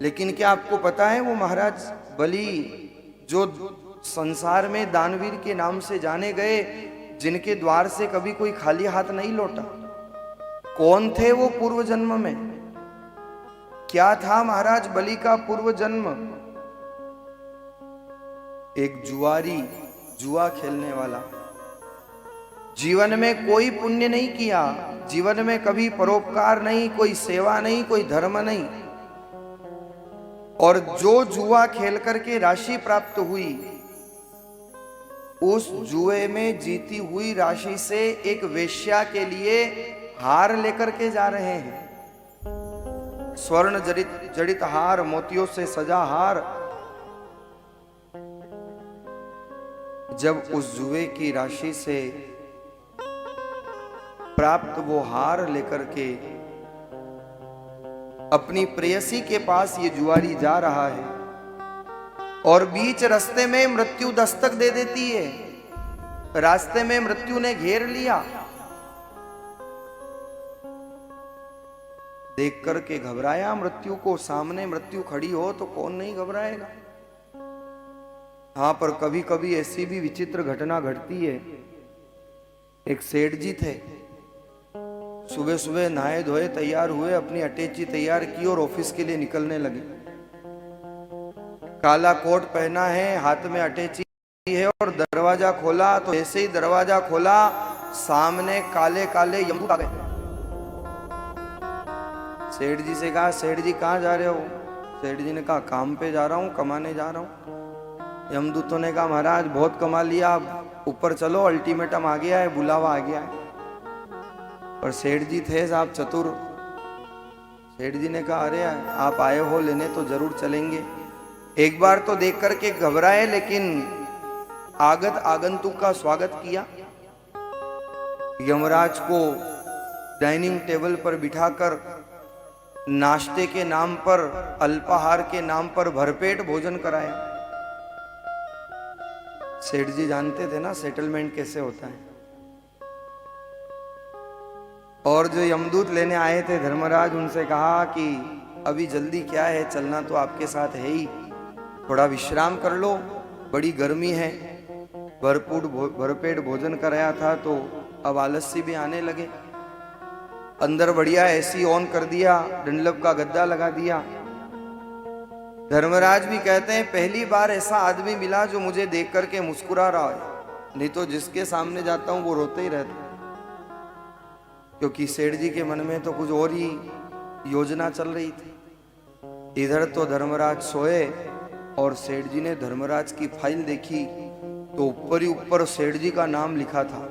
लेकिन क्या आपको पता है वो महाराज बलि जो संसार में दानवीर के नाम से जाने गए, जिनके द्वार से कभी कोई खाली हाथ नहीं लौटा, कौन थे वो पूर्व जन्म में? क्या था महाराज बलि का पूर्व जन्म? एक जुआरी, जुआ खेलने वाला। जीवन में कोई पुण्य नहीं किया, जीवन में कभी परोपकार नहीं, कोई सेवा नहीं, कोई धर्म नहीं। और जो जुआ खेल करके राशि प्राप्त हुई, उस जुए में जीती हुई राशि से एक वेश्या के लिए हार लेकर के जा रहे हैं। स्वर्ण जड़ित हार, मोतियों से सजा हार। जब उस जुए की राशि से प्राप्त वो हार लेकर के अपनी प्रेयसी के पास ये जुआरी जा रहा है, और बीच रास्ते में मृत्यु दस्तक दे देती है। रास्ते में मृत्यु ने घेर लिया। देख करके घबराया मृत्यु को। सामने मृत्यु खड़ी हो तो कौन नहीं घबराएगा। हाँ, पर कभी कभी ऐसी भी विचित्र घटना घटती है। एक सेठ जी थे, सुबह सुबह नहाए धोए तैयार हुए, अपनी अटैची तैयार की और ऑफिस के लिए निकलने लगे। काला कोट पहना है, हाथ में अटैची है, और दरवाजा खोला तो ऐसे ही दरवाजा खोला, सामने काले काले यमदूत आ गए। सेठ जी से कहा, सेठ जी कहाँ जा रहे हो? सेठ जी ने कहा, काम पे जा रहा हूँ, कमाने जा रहा हूँ। यमदूतों ने कहा, महाराज बहुत कमा लिया, ऊपर चलो, अल्टीमेटम आ गया है, बुलावा आ गया है। पर सेठ जी थे साहब चतुर। सेठ जी ने कहा, अरे आप आए हो लेने तो जरूर चलेंगे। एक बार तो देख करके घबराए, लेकिन आगत आगंतुक का स्वागत किया। यमराज को डाइनिंग टेबल पर बिठाकर नाश्ते के नाम पर, अल्पाहार के नाम पर भरपेट भोजन कराया। सेठ जी जानते थे ना सेटलमेंट कैसे होता है। और जो यमदूत लेने आए थे धर्मराज, उनसे कहा कि अभी जल्दी क्या है, चलना तो आपके साथ है ही, थोड़ा विश्राम कर लो, बड़ी गर्मी है। भरपेट भोजन कराया था तो अब आलस्य भी आने लगे। अंदर बढ़िया एसी ऑन कर दिया, डंडलप का गद्दा लगा दिया। धर्मराज भी कहते हैं, पहली बार ऐसा आदमी मिला जो मुझे देख करके मुस्कुरा रहा है, नहीं तो जिसके सामने जाता हूं वो रोते ही रहते। क्योंकि सेठ जी के मन में तो कुछ और ही योजना चल रही थी। इधर तो धर्मराज सोए, और सेठ जी ने धर्मराज की फाइल देखी तो ऊपर ही ऊपर सेठ जी का नाम लिखा था।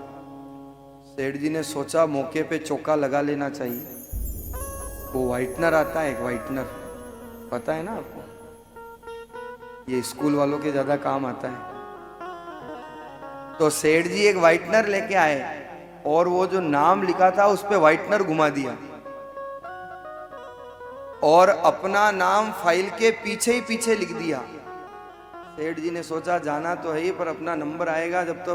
सेठ जी ने सोचा मौके पे चौका लगा लेना चाहिए। वो व्हाइटनर आता है, एक व्हाइटनर, पता है ना आपको, ये स्कूल वालों के ज्यादा काम आता है। तो सेठ जी एक व्हाइटनर लेके आए, और वो जो नाम लिखा था उस पे व्हाइटनर घुमा दिया, और अपना नाम फाइल के पीछे ही पीछे लिख दिया। सेठ जी ने सोचा जाना तो है ही, पर अपना नंबर आएगा जब तो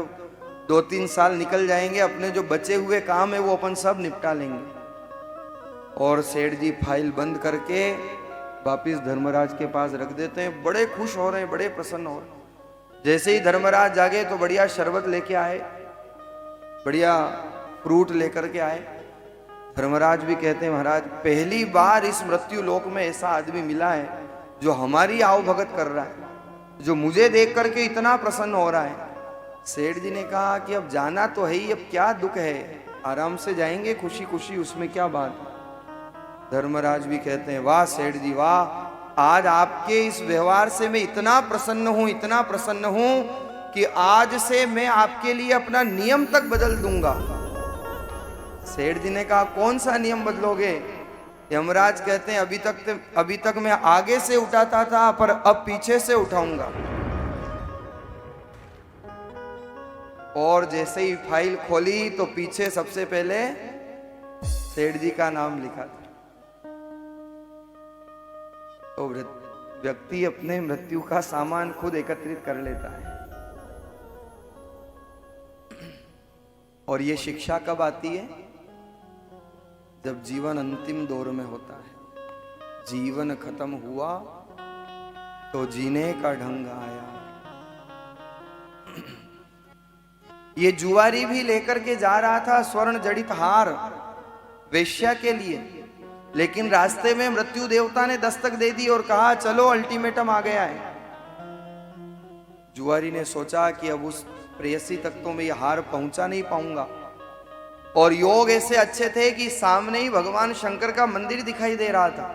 2-3 साल निकल जाएंगे, अपने जो बचे हुए काम है वो अपन सब निपटा लेंगे। और सेठ जी फाइल बंद करके वापिस धर्मराज के पास रख देते हैं। बड़े खुश हो रहे हैं, बड़े प्रसन्न हो रहे हैं। जैसे ही धर्मराज जागे तो बढ़िया शरबत लेके आए, बढ़िया फ्रूट लेकर के आए। धर्मराज भी कहते हैं, महाराज पहली बार इस मृत्यु लोक में ऐसा आदमी मिला है जो हमारी आवभगत कर रहा है, जो मुझे देख करके इतना प्रसन्न हो रहा है। सेठ जी ने कहा कि अब जाना तो है ही, अब क्या दुख है, आराम से जाएंगे खुशी खुशी, उसमें क्या बात। धर्मराज भी कहते हैं, वाह सेठ जी वाह, आज आपके इस व्यवहार से मैं इतना प्रसन्न हूं, इतना प्रसन्न हूं कि आज से मैं आपके लिए अपना नियम तक बदल दूंगा। सेठ जी ने कहा, कौन सा नियम बदलोगे? यमराज कहते हैं, अभी तक मैं आगे से उठाता था, पर अब पीछे से उठाऊंगा। और जैसे ही फाइल खोली तो पीछे सबसे पहले सेठ जी का नाम लिखा था। तो व्यक्ति अपने मृत्यु का सामान खुद एकत्रित कर लेता है। और ये शिक्षा कब आती है? जब जीवन अंतिम दौर में होता है, जीवन खत्म हुआ तो जीने का ढंग आया। ये जुआरी भी लेकर के जा रहा था स्वर्ण जड़ित हार वेश्या के लिए, लेकिन रास्ते में मृत्यु देवता ने दस्तक दे दी और कहा चलो अल्टीमेटम आ गया है। जुआरी ने सोचा कि अब उस प्रेयसी तक तो मैं ये हार पहुंचा नहीं पाऊंगा, और योग ऐसे अच्छे थे कि सामने ही भगवान शंकर का मंदिर दिखाई दे रहा था।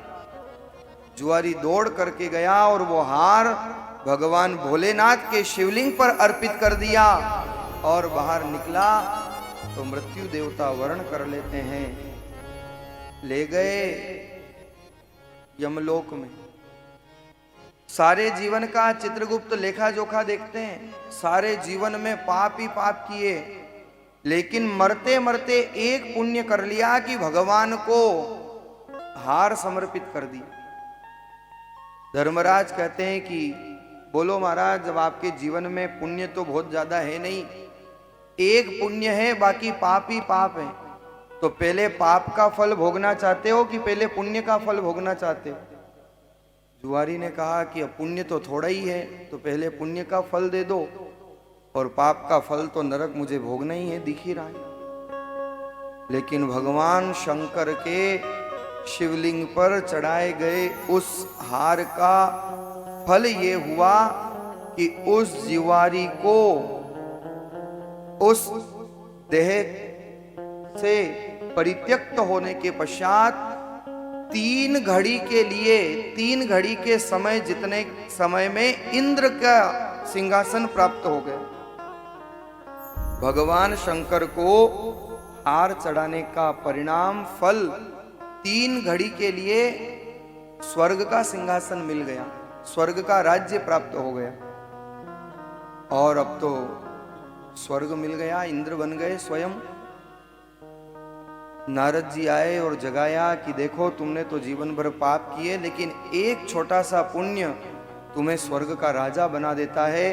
जुआरी दौड़ करके गया और वो हार भगवान भोलेनाथ के शिवलिंग पर अर्पित कर दिया और बाहर निकला तो मृत्यु देवता वर्ण कर लेते हैं, ले गए यमलोक में। सारे जीवन का चित्रगुप्त लेखा जोखा देखते हैं, सारे जीवन में पाप ही पाप किए, लेकिन मरते मरते एक पुण्य कर लिया कि भगवान को हार समर्पित कर दी। धर्मराज कहते हैं कि बोलो महाराज, जब आपके जीवन में पुण्य तो बहुत ज्यादा है नहीं, एक पुण्य है बाकी पाप ही पाप है, तो पहले पाप का फल भोगना चाहते हो कि पहले पुण्य का फल भोगना चाहते हो? जुआरी ने कहा कि अब पुण्य तो थोड़ा ही है, तो पहले पुण्य का फल दे दो, और पाप का फल तो नरक मुझे भोगना ही है, दिख ही रहा है। लेकिन भगवान शंकर के शिवलिंग पर चढ़ाए गए उस हार का फल ये हुआ कि उस जुआरी को उस देह से परित्यक्त होने के पश्चात 3 घड़ी के लिए, 3 घड़ी के समय जितने समय में इंद्र का सिंहासन प्राप्त हो गया। भगवान शंकर को हार चढ़ाने का परिणाम फल 3 घड़ी के लिए स्वर्ग का सिंहासन मिल गया, स्वर्ग का राज्य प्राप्त हो गया, और अब तो स्वर्ग मिल गया, इंद्र बन गए स्वयं। नारद जी आए और जगाया कि देखो तुमने तो जीवन भर पाप किए, लेकिन एक छोटा सा पुण्य तुम्हें स्वर्ग का राजा बना देता है।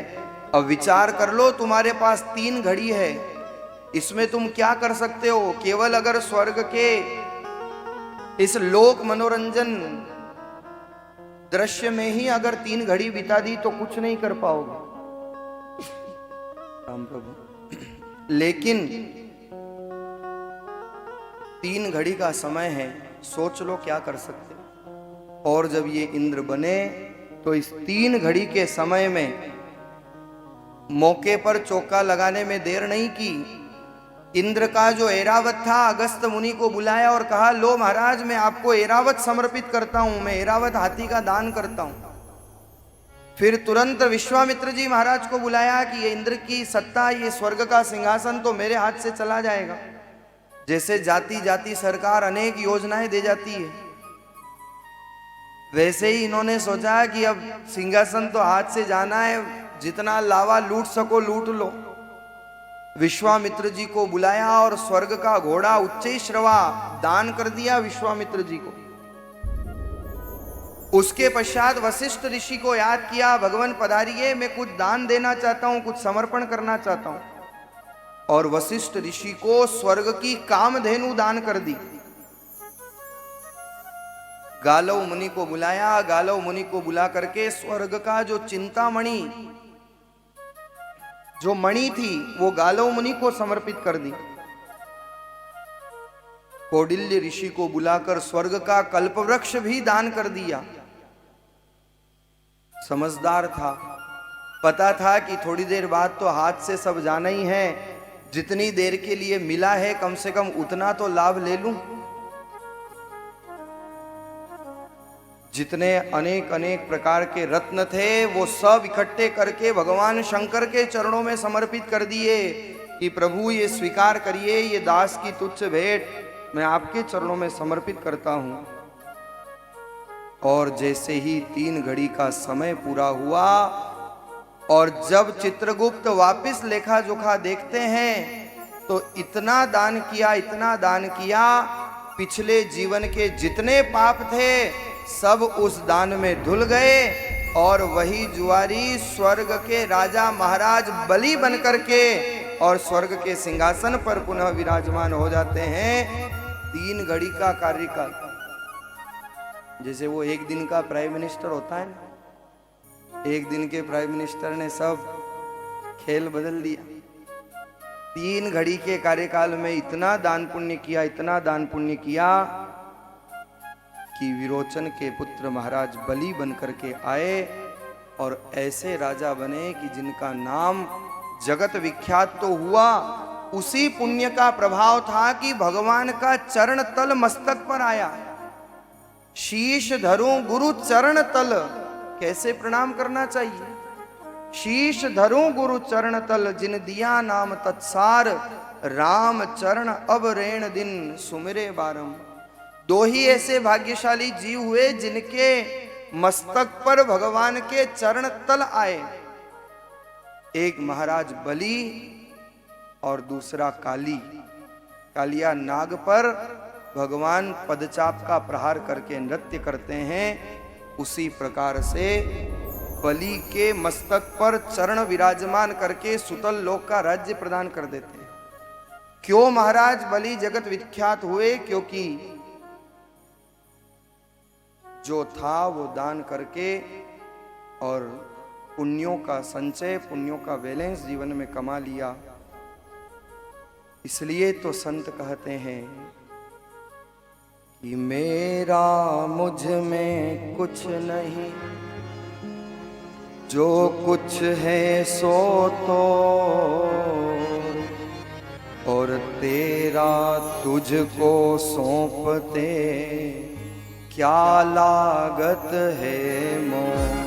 अब विचार कर लो, तुम्हारे पास 3 घड़ी है, इसमें तुम क्या कर सकते हो? केवल अगर स्वर्ग के इस लोक मनोरंजन दृश्य में ही अगर 3 घड़ी बिता दी तो कुछ नहीं कर पाओगे। राम प्रभु, लेकिन 3 घड़ी का समय है, सोच लो क्या कर सकते। और जब ये इंद्र बने तो इस 3 घड़ी के समय में मौके पर चौका लगाने में देर नहीं की। इंद्र का जो ऐरावत था, अगस्त मुनि को बुलाया और कहा लो महाराज, मैं आपको ऐरावत समर्पित करता हूं, मैं ऐरावत हाथी का दान करता हूं। फिर तुरंत विश्वामित्र जी महाराज को बुलाया कि ये इंद्र की सत्ता, ये स्वर्ग का सिंहासन तो मेरे हाथ से चला जाएगा। जैसे जाति जाति सरकार अनेक योजनाएं दे जाती है, वैसे ही इन्होंने सोचा कि अब सिंहासन तो हाथ से जाना है, जितना लावा लूट सको लूट लो। विश्वामित्र जी को बुलाया और स्वर्ग का घोड़ा उच्चैश्रवा दान कर दिया विश्वामित्र जी को। उसके पश्चात वशिष्ठ ऋषि को याद किया, भगवान पधारिए, मैं कुछ दान देना चाहता हूं, कुछ समर्पण करना चाहता हूं। और वशिष्ठ ऋषि को स्वर्ग की कामधेनु दान कर दी। गालव मुनि को बुलाया, गालव मुनि को बुला करके स्वर्ग का जो चिंतामणि, जो मणि थी, वो गालव मुनि को समर्पित कर दी। कौडिल्य ऋषि को बुलाकर स्वर्ग का कल्पवृक्ष भी दान कर दिया। समझदार था, पता था कि थोड़ी देर बाद तो हाथ से सब जाना ही है, जितनी देर के लिए मिला है कम से कम उतना तो लाभ ले लूं। जितने अनेक अनेक प्रकार के रत्न थे वो सब इकट्ठे करके भगवान शंकर के चरणों में समर्पित कर दिए कि प्रभु ये स्वीकार करिए, ये दास की तुच्छ भेंट मैं आपके चरणों में समर्पित करता हूं। और जैसे ही 3 घड़ी का समय पूरा हुआ और जब चित्रगुप्त वापस लेखा जोखा देखते हैं तो इतना दान किया, इतना दान किया, पिछले जीवन के जितने पाप थे सब उस दान में धुल गए और वही जुआरी स्वर्ग के राजा महाराज बलि बन करके और स्वर्ग के सिंहासन पर पुनः विराजमान हो जाते हैं। 3 घड़ी का कार्यकाल। जैसे वो एक दिन का प्राइम मिनिस्टर होता है ना, एक दिन के प्राइम मिनिस्टर ने सब खेल बदल दिया। 3 घड़ी के कार्यकाल में इतना दान पुण्य किया, इतना दान पुण्य किया कि विरोचन के पुत्र महाराज बलि बनकर के आए और ऐसे राजा बने कि जिनका नाम जगत विख्यात तो हुआ। उसी पुण्य का प्रभाव था कि भगवान का चरण तल मस्तक पर आया। शीश धरूं गुरु चरण तल, कैसे प्रणाम करना चाहिए? शीश धरूं गुरु चरण तल, जिन दिया नाम तत्सार, राम चरण अब रेण दिन सुमिरे बारम। 2 ही ऐसे भाग्यशाली जीव हुए जिनके मस्तक पर भगवान के चरण तल आए। एक महाराज बलि और दूसरा काली। कालिया नाग पर भगवान पदचाप का प्रहार करके नृत्य करते हैं। उसी प्रकार से बलि के मस्तक पर चरण विराजमान करके सुतल लोक का राज्य प्रदान कर देते हैं। क्यों महाराज बलि जगत विख्यात हुए? क्योंकि जो था वो दान करके और पुण्यों का संचय, पुण्यों का बैलेंस जीवन में कमा लिया। इसलिए तो संत कहते हैं कि मेरा मुझ में कुछ नहीं, जो कुछ है सो तो, और तेरा तुझको सौंपते क्या लागत है मोह।